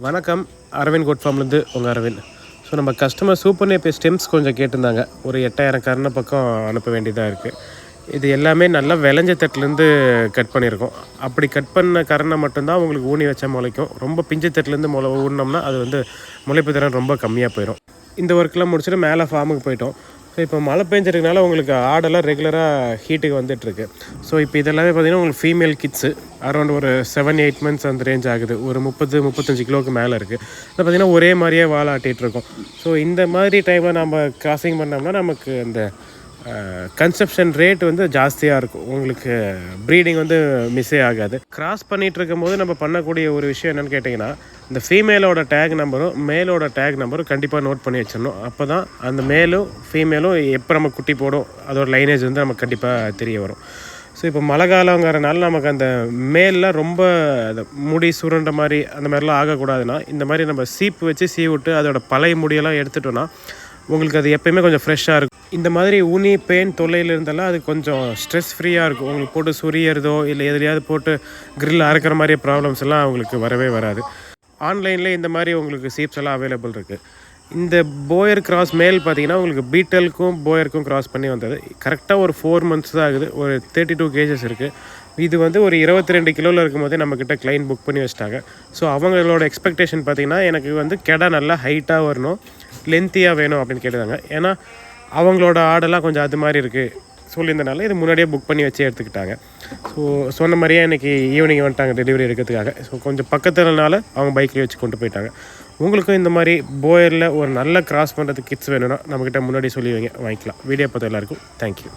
வணக்கம். அரவிந்த் கோட் ஃபார்ம்லேருந்து உங்கள் அரவிந்த். ஸோ நம்ம கஸ்டமர் சூப்பர் நேப்பியர் ஸ்டெம்ஸ் கொஞ்சம் கேட்டிருந்தாங்க. ஒரு 8000 கரணை பக்கம் அனுப்ப வேண்டியதாக இருக்குது. இது எல்லாமே நல்லா விளைஞ்ச தட்டிலேருந்து கட் பண்ணியிருக்கோம். அப்படி கட் பண்ண கரணை மட்டும்தான் உங்களுக்கு ஊனி வச்சா முளைக்கும். ரொம்ப பிஞ்சு தட்டிலேருந்து ஊனோம்னா அது வந்து முளைப்பு திறன் ரொம்ப கம்மியாக போயிடும். இந்த ஒர்க்கெலாம் முடிச்சுட்டு மேலே ஃபார்முக்கு போயிட்டோம். ஸோ இப்போ மழை பெஞ்சிருக்கனால உங்களுக்கு ஆடெல்லாம் ரெகுலராக ஹீட்டுக்கு வந்துட்டுருக்கு. ஸோ இப்போ இதெல்லாமே பார்த்திங்கன்னா உங்களுக்கு ஃபீமேல் கிட்ஸு அரௌண்ட் ஒரு 7-8 மந்த்ஸ் அந்த ரேஞ்ச் ஆகுது. ஒரு 30-35 கிலோவுக்கு மேலே இருக்குது. அது பார்த்திங்கன்னா ஒரே மாதிரியே வாழை ஆட்டிகிட்ருக்கோம். ஸோ இந்த மாதிரி டைமில் நம்ம கிராசிங் பண்ணோம்னா நமக்கு அந்த கன்செப்ஷன் ரேட் வந்து ஜாஸ்தியாக இருக்கும். உங்களுக்கு ப்ரீடிங் வந்து மிஸ்ஸே ஆகாது. கிராஸ் பண்ணிகிட்டு இருக்கும்போது நம்ம பண்ணக்கூடிய ஒரு விஷயம் என்னென்னு கேட்டிங்கன்னா, இந்த ஃபீமேலோட டேக் நம்பரும் மேலோட டேக் நம்பரும் கண்டிப்பாக நோட் பண்ணி வச்சிடணும். அப்போ தான் அந்த மேலும் ஃபீமேலும் எப்போ நம்ம குட்டி போடும் அதோட லைனேஜ் வந்து நமக்கு கண்டிப்பாக தெரிய வரும். ஸோ இப்போ மழை காலங்கிறனால நமக்கு அந்த மேலில் ரொம்ப அந்த முடி சுருண்ட மாதிரி அந்த மாதிரிலாம் ஆகக்கூடாதுன்னா, இந்த மாதிரி நம்ம சீப்பு வச்சு சீவிட்டு அதோட பழைய முடியெல்லாம் எடுத்துட்டோன்னா உங்களுக்கு அது எப்போயுமே கொஞ்சம் ஃப்ரெஷ்ஷாக இருக்கும். இந்த மாதிரி ஊனி பெயின் தொல்லையில் இருந்தாலும் அது கொஞ்சம் ஸ்ட்ரெஸ் ஃப்ரீயாக இருக்கும். உங்களுக்கு போட்டு சுரியறதோ இல்லை எதுலையாவது போட்டு கிரில் அறுக்கிற மாதிரி ப்ராப்ளம்ஸ் எல்லாம் உங்களுக்கு வரவே வராது. ஆன்லைனில் இந்த மாதிரி உங்களுக்கு சீப்ஸ் எல்லாம் அவைலபிள் இருக்குது. இந்த போயர் கிராஸ் மேல் பார்த்திங்கன்னா உங்களுக்கு பீட்டலுக்கும் போயருக்கும் கிராஸ் பண்ணி வந்தது. கரெக்டாக ஒரு 4 மந்த்ஸ் தான் ஆகுது. ஒரு 32 கேஜஸ் இருக்குது. இது வந்து ஒரு 22 கிலோவில் இருக்கும்போதே நம்மக்கிட்ட கிளைண்ட் புக் பண்ணி வச்சிட்டாங்க. ஸோ அவங்களோட எக்ஸ்பெக்டேஷன் பார்த்திங்கன்னா எனக்கு வந்து கெடா நல்லா ஹைட்டாக வரணும், லென்த்தியாக வேணும் அப்படின்னு கேட்டுதாங்க. ஏன்னா அவங்களோட ஆடெல்லாம் கொஞ்சம் அது மாதிரி இருக்குது சொல்லியிருந்தனால இது முன்னாடியே புக் பண்ணி வச்சு எடுத்துக்கிட்டாங்க. ஸோ சொன்ன மாதிரியே இன்றைக்கி ஈவினிங் வந்துட்டாங்க டெலிவரி எடுக்கிறதுக்காக. ஸோ கொஞ்சம் பக்கத்துலனால அவங்க பைக்லேயே வச்சு கொண்டு போயிட்டாங்க. உங்களுக்கும் இந்த மாதிரி போயரில் ஒரு நல்ல கிராஸ் பண்ணுறதுக்கு கிட்ஸ் வேணும்னா நம்மக்கிட்ட முன்னாடி சொல்லி வாங்கிக்கலாம். வீடியோ பார்த்த எல்லாருக்கும் தேங்க்யூ.